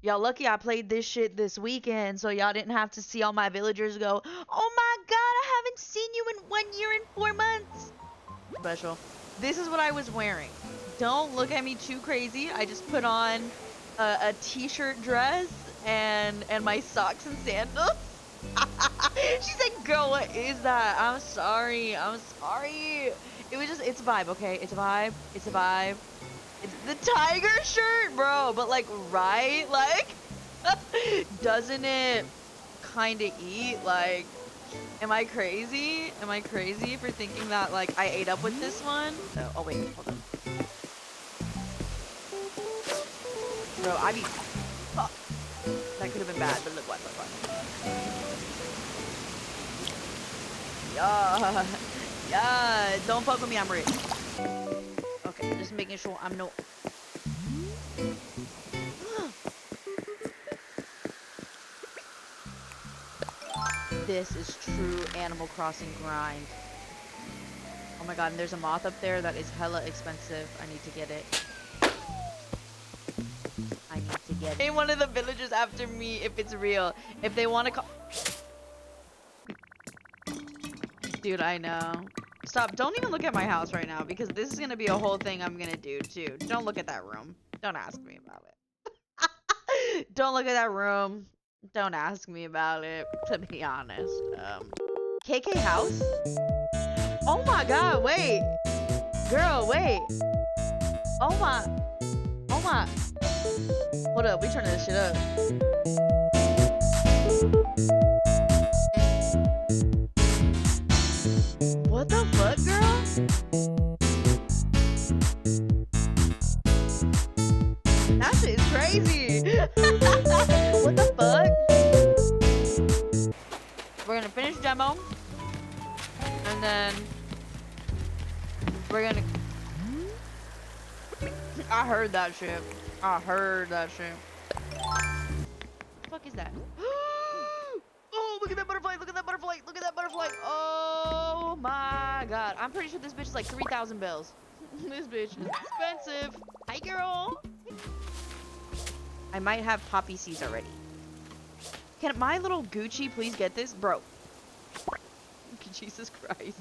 Y'all lucky I played this shit this weekend, so y'all didn't have to see all my villagers go, oh my god, I haven't seen you in 1 year and 4 months. Special. This is what I was wearing. Don't look at me too crazy. I just put on a t-shirt dress and my socks and sandals. She's like, girl, what is that? I'm sorry. I'm sorry. It was just, it's a vibe, okay? It's a vibe. It's a vibe. It's the tiger shirt, bro. But like, right? Like, doesn't it kind of eat? Like, am I crazy? Am I crazy for thinking that like I ate up with this one? So, oh wait, hold on. Bro, I be, fuck. That could have been bad, but look what, look what. Yeah, yeah. Don't fuck with me. I'm rich. Okay, just making sure I'm no. This is true Animal Crossing grind. Oh my god, and there's a moth up there that is hella expensive. I need to get it. I need to get it. Hey, one of the villagers after me if it's real. If they want to call... Dude, I know. Stop. Don't even look at my house right now because this is going to be a whole thing I'm going to do too. Don't look at that room. Don't ask me about it. Don't look at that room. Don't ask me about it, to be honest. KK house? Oh my god, wait. Girl, wait. Oh my. Hold up, we turning this shit up. What the fuck, girl? That shit is crazy. What the fuck? We're gonna finish demo. And then we're gonna... I heard that shit. I heard that shit. What the fuck is that? Oh, look at that butterfly. Look at that butterfly. Look at that butterfly. Oh my god. I'm pretty sure this bitch is like 3,000 bells. This bitch is expensive. Hi, girl. I might have poppy seeds already. Can my little Gucci please get this? Bro. Jesus Christ.